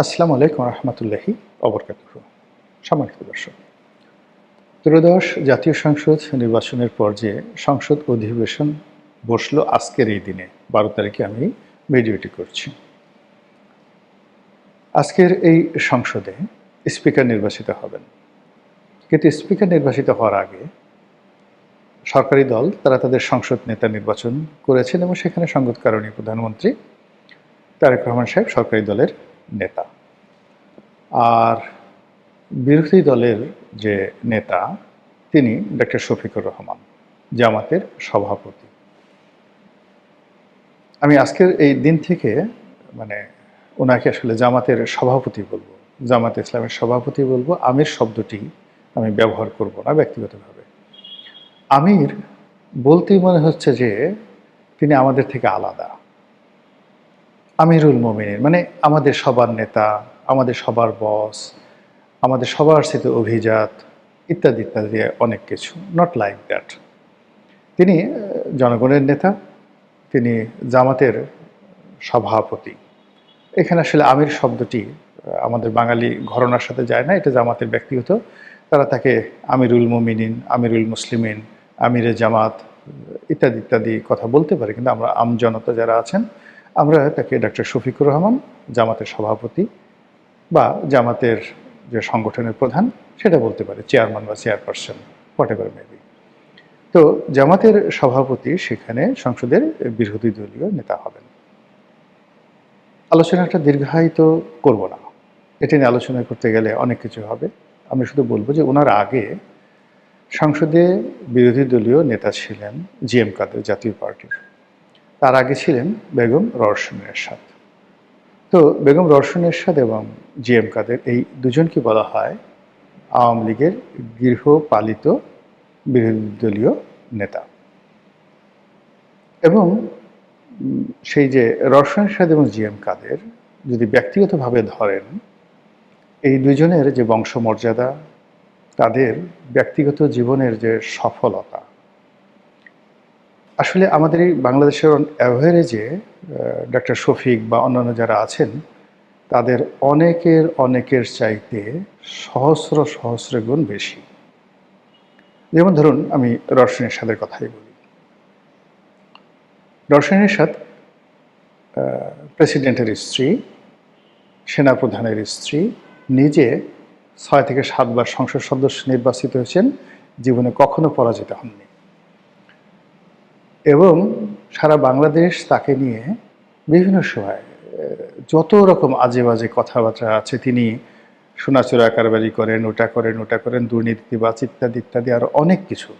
আসসালামু আলাইকুম রহমতুল্লাহি অবরকাতুহু। সম্মানিত দর্শক, ত্রয়োদশ জাতীয় সংসদ নির্বাচনের পর যে সংসদ অধিবেশন বসলো আজকের এই দিনে ১২ তারিখে আমি ভিডিওটি করছি। আজকের এই সংসদে স্পিকার নির্বাচিত হবেন, কিন্তু স্পিকার নির্বাচিত হওয়ার আগে সরকারি দল তারা তাদের সংসদ নেতা নির্বাচন করেছেন এবং সেখানে সংবাদকারণী প্রধানমন্ত্রী তারেক রহমান সাহেব সরকারি দলের নেতা, আর বিরোধী দলের যে নেতা তিনি ডক্টর শফিকুর রহমান, জামাতের সভাপতি। আমি আজকের এই দিন থেকে মানে ওনাকে আসলে জামাতের সভাপতি বলবো, জামাত ইসলামের সভাপতি বলবো। আমির শব্দটি আমি ব্যবহার করব না ব্যক্তিগতভাবে। আমির বলতেই মনে হচ্ছে যে তিনি আমাদের থেকে আলাদা। আমিরুল মোমিনিন মানে আমাদের সবার নেতা, আমাদের সবার বস, আমাদের সবার সাথে অভিজাত, ইত্যাদি ইত্যাদি অনেক কিছু। Not like that. তিনি জনগণের নেতা, তিনি জামাতের সভাপতি। এখানে আসলে আমির শব্দটি আমাদের বাঙালি ঘরানার সাথে যায় না, এটা জামাতের ব্যক্তিগত। তারা তাকে আমিরুল মোমিনিন, আমিরুল মুসলিমিন, আমিরে জামাত ইত্যাদি ইত্যাদি কথা বলতে পারে, কিন্তু আমরা আমজনতা যারা আছেন আমরা তাকে ডক্টর শফিকুর রহমান, জামাতের সভাপতি বা জামাতের যে সংগঠনের প্রধান সেটা বলতে পারে, চেয়ারম্যান বা চেয়ারপারসন, হোয়াট এভার মেবি। তো জামাতের সভাপতি সেখানে সংসদের বিরোধী দলীয় নেতা হবেন। আলোচনাটা দীর্ঘায়িত করব না, এটা নিয়ে আলোচনা করতে গেলে অনেক কিছু হবে। আমি শুধু বলবো যে ওনার আগে সংসদে বিরোধী দলীয় নেতা ছিলেন জি এম কাদের, জাতীয় পার্টির। তার আগে ছিলেন বেগম রওশন এরশাদ। তো বেগম রওশন এরশাদ এবং জি এম কাদের এই দুজনকে বলা হয় আওয়ামী লীগের গৃহপালিত বিরোধী দলীয় নেতা। এবং সেই যে রওশন এরশাদ এবং জি এম কাদের যদি ব্যক্তিগতভাবে ধরেন, এই দুজনের যে বংশমর্যাদা, তাদের ব্যক্তিগত জীবনের যে সফলতা, আসলে আমাদের এই বাংলাদেশের অ্যাভারেজে ডক্টর শফিক বা অন্যান্য যারা আছেন তাদের অনেকের চাইতে সহস্র সহস্র গুণ বেশি। যেমন ধরুন আমি রওশন এরশাদের কথাই বলি। রওশন এরশাদ প্রেসিডেন্টের স্ত্রী, সেনাপ্রধানের স্ত্রী, নিজে ৬ থেকে ৭ বার সংসদ সদস্য নির্বাচিত হয়েছেন, জীবনে কখনো পরাজিত হননি। এবং সারা বাংলাদেশ তাকে নিয়ে বিভিন্ন সময় যত রকম আজে বাজে কথাবার্তা আছে, তিনি সোনাচোরা কারবারি করেন, ওটা করেন, দুর্নীতিবাজ ইত্যাদি ইত্যাদি আরও অনেক কিছু।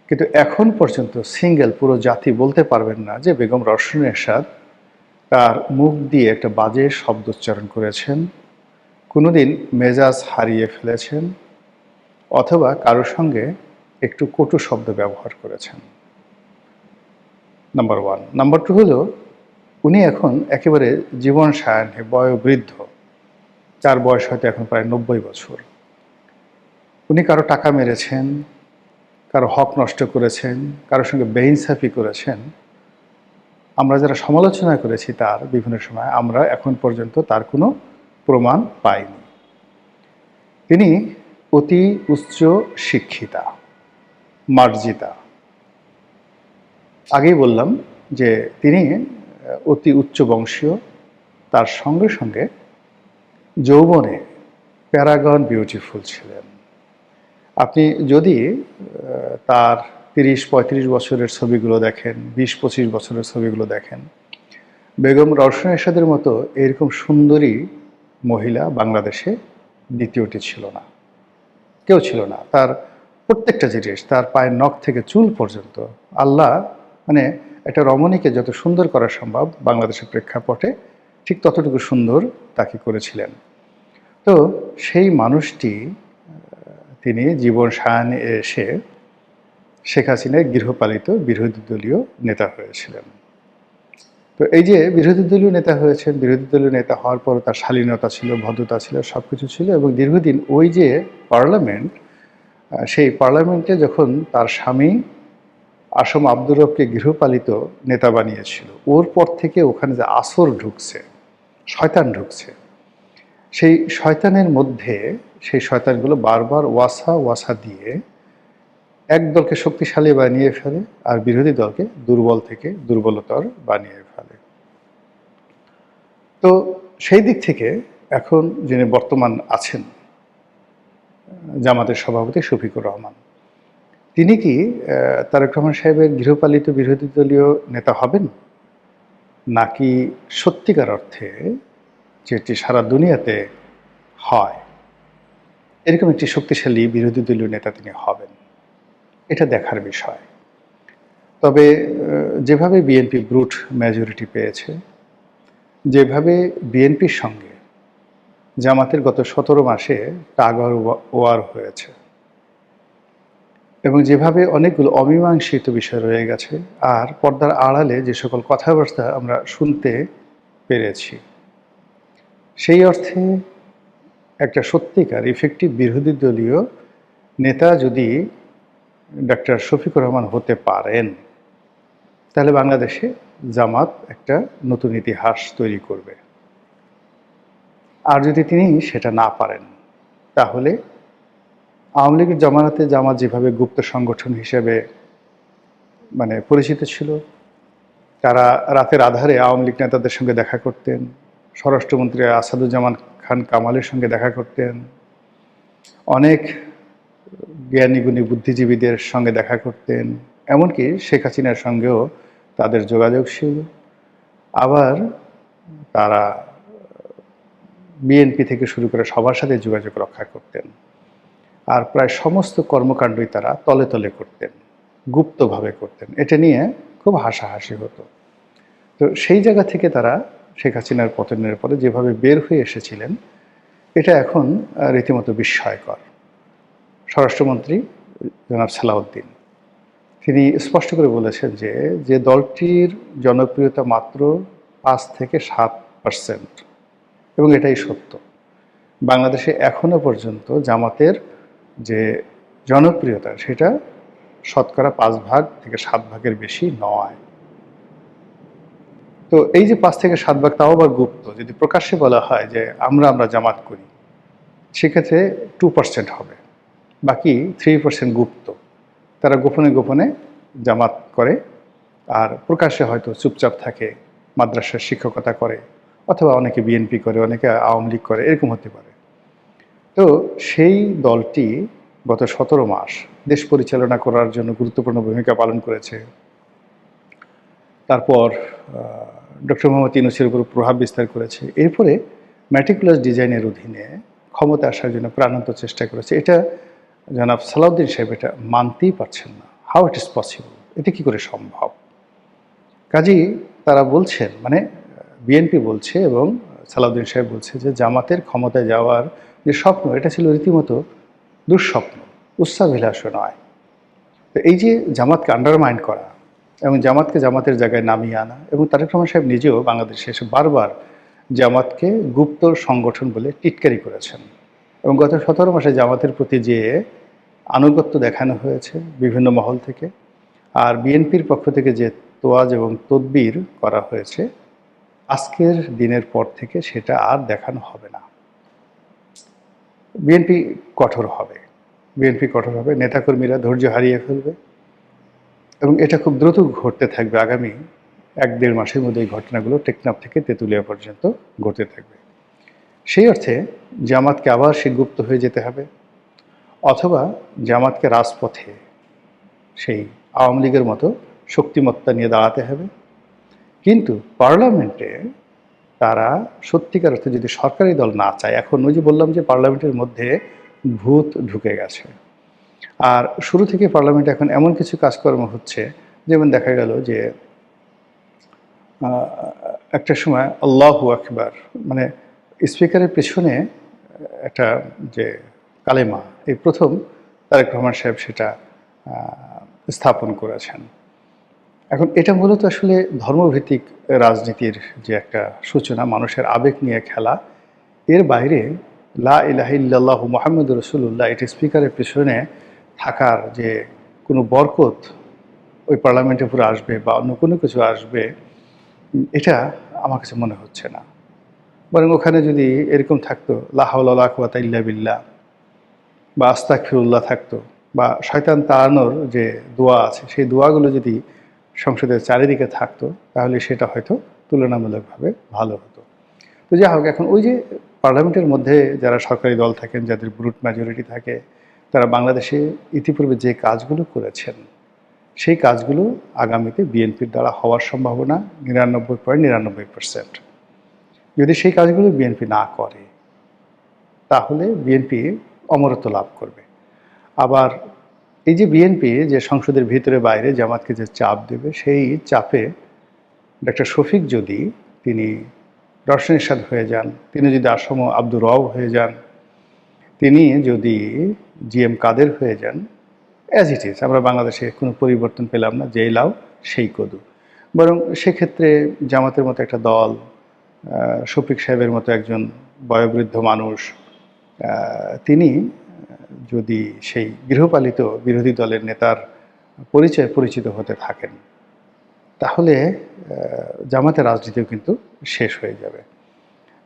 কিন্তু এখন পর্যন্ত সিঙ্গেল পুরো জাতি বলতে পারবেন না যে বেগম রওশন এরশাদ তার মুখ দিয়ে একটা বাজে শব্দ উচ্চারণ করেছেন, কোনোদিন মেজাজ হারিয়ে ফেলেছেন, অথবা কারোর সঙ্গে একটু কটু শব্দ ব্যবহার করেছেন। Number one. নাম্বার টু হলো উনি এখন একেবারে জীবন সায়াহ্নে বয়োবৃদ্ধ, তার বয়স হয়তো এখন প্রায় ৯০ বছর। উনি কারো টাকা মেরেছেন, কারো হক নষ্ট করেছেন, কারোর সঙ্গে বেইনসাফি করেছেন। আমরা যারা সমালোচনা করেছি তার বিভিন্ন সময়, আমরা এখন পর্যন্ত তার কোনো প্রমাণ পাইনি। তিনি অতি উচ্চ শিক্ষিতা, মার্জিতা। আগেই বললাম যে তিনি অতি উচ্চ বংশীয়, তার সঙ্গে সঙ্গে যৌবনে প্যারাগন বিউটিফুল ছিলেন। আপনি যদি তার ৩০-৩৫ বছরের ছবিগুলো দেখেন, ২০-২৫ বছরের ছবিগুলো দেখেন, বেগম রওশন এরশাদের মতো এরকম সুন্দরী মহিলা বাংলাদেশে দ্বিতীয়টি ছিল না, কেউ ছিল না। তার প্রত্যেকটা জিনিস, তার পায়ের নখ থেকে চুল পর্যন্ত, আল্লাহ মানে একটা রমণীকে যত সুন্দর করা সম্ভব বাংলাদেশের প্রেক্ষাপটে ঠিক ততটুকু সুন্দর তাকে করেছিলেন। তো সেই মানুষটি তিনি জীবন সায়াহ্নে এসে শেখ হাসিনার গৃহপালিত বিরোধী দলীয় নেতা হয়েছিলেন। তো এই যে বিরোধী দলীয় নেতা হয়েছেন, বিরোধী দলীয় নেতা হওয়ার পর তার শালীনতা ছিল, ভদ্রতা ছিল, সব কিছু ছিল। এবং দীর্ঘদিন ওই যে পার্লামেন্ট, সেই পার্লামেন্টে যখন তার স্বামী আসম আব্দুর রবকে গৃহপালিত নেতা বানিয়েছিল, ওর পর থেকে ওখানে যে আসর ঢুকছে, শয়তান ঢুকছে, সেই শয়তানের মধ্যে সেই শয়তানগুলো বারবার ওয়াসা ওয়াসা দিয়ে এক দলকে শক্তিশালী বানিয়ে ফেলে আর বিরোধী দলকে দুর্বল থেকে দুর্বলতর বানিয়ে ফেলে। তো সেই দিক থেকে এখন যিনি বর্তমান আছেন জামাতের সভাপতি শফিকুর রহমান, তিনি কি তারেক রহমান সাহেবের গৃহপালিত বিরোধী দলীয় নেতা হবেন, নাকি সত্যিকার অর্থে যেটি সারা দুনিয়াতে হয় এরকম একটি শক্তিশালী বিরোধী দলীয় নেতা তিনি হবেন, এটা দেখার বিষয়। তবে যেভাবে বিএনপি ব্রুট মেজরিটি পেয়েছে, যেভাবে বিএনপির সঙ্গে জামাতের গত 17 মাসে টাগ ওয়ার হয়েছে এবং যেভাবে অনেকগুলো অমীমাংসিত বিষয় রয়ে গেছে আর পর্দার আড়ালে যে সকল কথাবার্তা আমরা শুনতে পেরেছি, সেই অর্থে একটা সত্যিকার ইফেক্টিভ বিরোধী দলীয় নেতা যদি ডক্টর শফিকুর রহমান হতে পারেন, তাহলে বাংলাদেশে জামাত একটা নতুন ইতিহাস তৈরি করবে। আর যদি তিনি সেটা না পারেন, তাহলে আওয়ামী লীগের জমানাতে জামাত যেভাবে গুপ্ত সংগঠন হিসেবে পরিচিত ছিল, তারা রাতের আধারে আওয়ামী লীগ নেতাদের সঙ্গে দেখা করতেন, স্বরাষ্ট্রমন্ত্রী আসাদুজ্জামান খান কামালের সঙ্গে দেখা করতেন, অনেক জ্ঞানীগুণী বুদ্ধিজীবীদের সঙ্গে দেখা করতেন, এমনকি শেখ হাসিনার সঙ্গেও তাদের যোগাযোগ ছিল। আবার তারা বিএনপি থেকে শুরু করে সবার সাথে যোগাযোগ রক্ষা করতেন, আর প্রায় সমস্ত কর্মকাণ্ডই তারা তলে তলে করতেন, গুপ্তভাবে করতেন। এটা নিয়ে খুব হাসাহাসি হতো। তো সেই জায়গা থেকে তারা শেখ হাসিনার পতনের পরে যেভাবে বের হয়ে এসেছিলেন, এটা এখন রীতিমতো বিস্ময়কর। স্বরাষ্ট্রমন্ত্রী জনাব সালাউদ্দিন তিনি স্পষ্ট করে বলেছেন যে দলটির জনপ্রিয়তা মাত্র 5 থেকে 7%, এবং এটাই সত্য। বাংলাদেশে এখনো পর্যন্ত জামাতের যে জনপ্রিয়তা সেটা শতকরা 5 ভাগ থেকে 7 ভাগের বেশি নয়। তো এই যে 5 থেকে 7 ভাগ, তাও আবার গুপ্ত। যদি প্রকাশ্যে বলা হয় যে আমরা জামাত করি, সেক্ষেত্রে 2% হবে, বাকি 3% গুপ্ত। তারা গোপনে গোপনে জামাত করে আর প্রকাশ্যে হয়তো চুপচাপ থাকে, মাদ্রাসার শিক্ষকতা করে, অথবা অনেকে বিএনপি করে, অনেকে আওয়ামী লীগ করে, এরকম হতে পারে। তো সেই দলটি গত 17 মাস দেশ পরিচালনা করার জন্য গুরুত্বপূর্ণ ভূমিকা পালন করেছে। তারপর ডক্টর মোহাম্মদ ইউনূসের উপর প্রভাব বিস্তার করেছে। এরপরে ম্যাটিকুলাস ডিজাইনের অধীনে ক্ষমতা আসার জন্য প্রাণান্ত চেষ্টা করেছে। এটা জনাব সালাউদ্দিন সাহেব এটা মানতেই পারছেন না। হাউ ইট ইজ পসিবল, এটা কী করে সম্ভব? কাজেই তারা বলছেন, বিএনপি বলছে এবং সালাউদ্দিন সাহেব বলছে যে জামাতের ক্ষমতায় যাওয়ার যে স্বপ্ন, এটা ছিল রীতিমতো দুঃস্বপ্ন, উচ্চাভিলাষও নয়। তো এই যে জামাতকে আন্ডারমাইন করা এবং জামাতকে জামাতের জায়গায় নামিয়ে আনা, এবং তারেক রহমান সাহেব নিজেও বাংলাদেশে এসে বারবার জামাতকে গুপ্ত সংগঠন বলে টিটকারি করেছেন, এবং গত 17 মাসে জামাতের প্রতি যে আনুগত্য দেখানো হয়েছে বিভিন্ন মহল থেকে, আর বিএনপির পক্ষ থেকে যে তোয়াজ এবং তদবির করা হয়েছে, আজকের দিনের পর থেকে সেটা আর দেখানো হবে না। বিএনপি কঠোর হবে, নেতাকর্মীরা ধৈর্য হারিয়ে ফেলবে, এবং এটা খুব দ্রুত ঘটতে থাকবে। আগামী 1-1.5 মাসের মধ্যে এই ঘটনাগুলো টেকনাফ থেকে তেঁতুলিয়া পর্যন্ত ঘটতে থাকবে। সেই অর্থে জামাতকে আবার গুপ্ত হয়ে যেতে হবে, অথবা জামাতকে রাজপথে সেই আওয়ামী লীগের মতো শক্তিমত্তা নিয়ে দাঁড়াতে হবে। কিন্তু পার্লামেন্টে তারা সত্যিকার অর্থে যদি সরকারি দল না চায়, এখন ওই যে বললাম যে পার্লামেন্টের মধ্যে ভূত ঢুকে গেছে, আর শুরু থেকে পার্লামেন্টে এখন এমন কিছু কাজকর্ম হচ্ছে, যেমন দেখা গেল যে একটা সময় আল্লাহু আকবার স্পিকারের পেছনে একটা যে কালেমা, এই প্রথম তারেক রহমান সাহেব সেটা স্থাপন করেছেন। এখন এটা মূলত আসলে ধর্মভিত্তিক রাজনীতির যে একটা সূচনা, মানুষের আবেগ নিয়ে খেলা। এর বাইরে লা ইলাহা ইল্লাল্লাহু মুহাম্মাদুর রাসূলুল্লাহ এটা স্পিকারের পেছনে থাকার যে কোনো বরকত ওই পার্লামেন্টের উপরে আসবে বা অন্য কোনো কিছু আসবে, এটা আমার কাছে মনে হচ্ছে না। বরং ওখানে যদি এরকম থাকতো লা হাওলা ওয়ালা কুওয়াতা ইল্লা বিল্লাহ বা আস্তাগফিরুল্লাহ থাকতো, বা শয়তান তাড়ানোর যে দোয়া আছে সেই দোয়াগুলো যদি সংসদের চারিদিকে থাকতো, তাহলে সেটা হয়তো তুলনামূলকভাবে ভালো হতো। তো যাই হোক, এখন ওই যে পার্লামেন্টের মধ্যে যারা সরকারি দল থাকেন, যাদের ব্রুট মেজরিটি থাকে, তারা বাংলাদেশে ইতিপূর্বে যে কাজগুলো করেছেন সেই কাজগুলো আগামীতে বিএনপির দ্বারা হওয়ার সম্ভাবনা 99.99%। যদি সেই কাজগুলো বিএনপি না করে তাহলে বিএনপি অমরত্ব লাভ করবে। আবার এই যে বিএনপি যে সংসদের ভিতরে বাইরে জামাতকে যে চাপ দেবে, সেই চাপে ডক্টর শফিক যদি তিনি রওশন এরশাদ হয়ে যান, তিনি যদি আসম আব্দুর রব হয়ে যান, তিনি যদি জিএম কাদের হয়ে যান, অ্যাজ ইট ইজ, আমরা বাংলাদেশে কোনো পরিবর্তন পেলাম না, যেই লাউ সেই কদু। বরং সেক্ষেত্রে জামাতের মতো একটা দল, শফিক সাহেবের মতো একজন বয়োবৃদ্ধ মানুষ, তিনি যদি সেই গৃহপালিত বিরোধী দলের নেতার পরিচিত হতে থাকেন, তাহলে জামাতের রাজনীতিও কিন্তু শেষ হয়ে যাবে।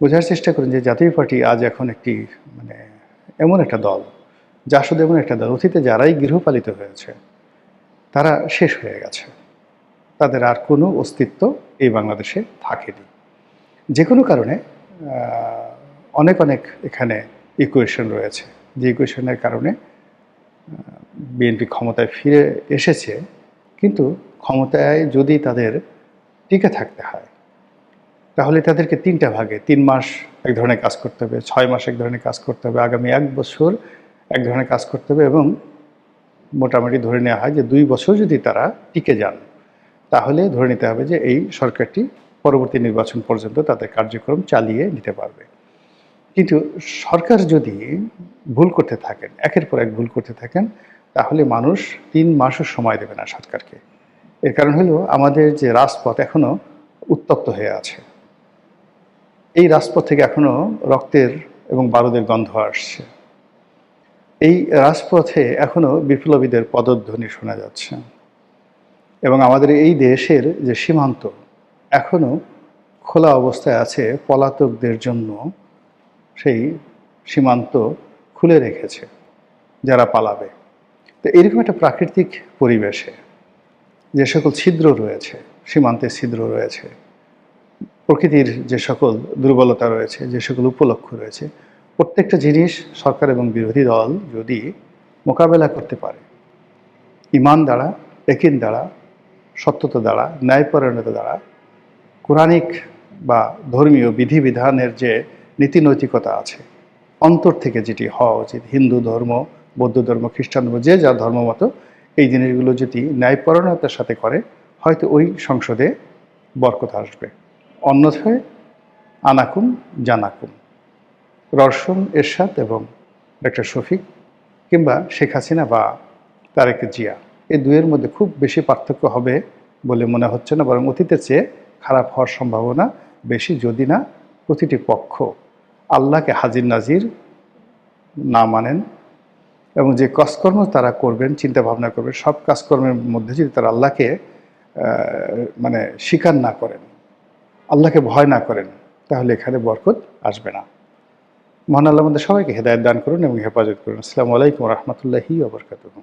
বোঝার চেষ্টা করুন যে জাতীয় পার্টি আজ এখন একটি মানে এমন একটা দল, যা শুধু এমন একটা দল, অতীতে যারাই গৃহপালিত হয়েছে তারা শেষ হয়ে গেছে, তাদের আর কোনো অস্তিত্ব এই বাংলাদেশে থাকেনি। যে কোনো কারণে অনেক এখানে ইকুয়েশন রয়েছে, যে ইকুয়েশনের কারণে বিএনপি ক্ষমতায় ফিরে এসেছে। কিন্তু ক্ষমতায় যদি তাদের টিকে থাকতে হয়, তাহলে তাদেরকে 3টা ভাগে 3 মাস এক ধরনের কাজ করতে হবে, 6 মাস এক ধরনের কাজ করতে হবে, আগামী 1 বছর এক ধরনের কাজ করতে হবে, এবং মোটামুটি ধরে নেওয়া হয় যে 2 বছর যদি তারা টিকে যান, তাহলে ধরে নিতে হবে যে এই সরকারটি পরবর্তী নির্বাচন পর্যন্ত তাদের কার্যক্রম চালিয়ে নিতে পারবে। কিন্তু সরকার যদি ভুল করতে থাকেন, একের পর এক ভুল করতে থাকেন, তাহলে মানুষ 3 মাসও সময় দেবে না সরকারকে। এর কারণ হলো আমাদের যে রাজপথ এখনও উত্তপ্ত হয়ে আছে। এই রাজপথ থেকে এখনও রক্তের এবং বারুদের গন্ধ আসছে। এই রাজপথে এখনও বিপ্লবীদের পদধ্বনি শোনা যাচ্ছে, এবং আমাদের এই দেশের যে সীমান্ত এখনও খোলা অবস্থায় আছে, পলাতকদের জন্য সেই সীমান্ত খুলে রেখেছে যারা পালাবে। তো এরকম একটা প্রাকৃতিক পরিবেশে যে সকল ছিদ্র রয়েছে, সীমান্তের ছিদ্র রয়েছে, প্রকৃতির যে সকল দুর্বলতা রয়েছে, যে সকল উপলক্ষ রয়েছে, প্রত্যেকটা জিনিস সরকার এবং বিরোধী দল যদি মোকাবেলা করতে পারে ঈমান দ্বারা, ইয়াকিন দ্বারা, সত্যতা দ্বারা, ন্যায়পরায়ণতা দ্বারা, কোরআনিক বা ধর্মীয় বিধিবিধানের যে নীতি নৈতিকতা আছে, অন্তর থেকে যেটি হওয়া উচিত, হিন্দু ধর্ম, বৌদ্ধ ধর্ম, খ্রিস্টান ধর্ম, যে যার ধর্ম মতো এই জিনিসগুলো যদি ন্যায়পরায়ণতার সাথে করে, হয়তো ওই সংসদে বরকত আসবে। অন্যথায় আনাকুম জানাকুম, রওশন এরশাদ এবং ডক্টর শফিক কিংবা শেখ হাসিনা বা তারেক জিয়া, এই দুয়ের মধ্যে খুব বেশি পার্থক্য হবে বলে মনে হচ্ছে না, বরং অতীতের চেয়ে খারাপ হওয়ার সম্ভাবনা বেশি, যদি না প্রতিটি পক্ষ আল্লাহকে হাজির নাজির না মানেন, এবং যে কাজকর্ম তারা করবেন, চিন্তা ভাবনা করবেন, সব কাজকর্মের মধ্যে যদি তারা আল্লাহকে মানে স্বীকার না করেন, আল্লাহকে ভয় না করেন, তাহলে এখানে বরকত আসবে না। মহান আল্লাহ আমাদের সবাইকে হেদায়েত দান করুন এবং হেফাজত করুন। আসসালামু আলাইকুম ওয়া রাহমাতুল্লাহি ওয়া বারাকাতুহু।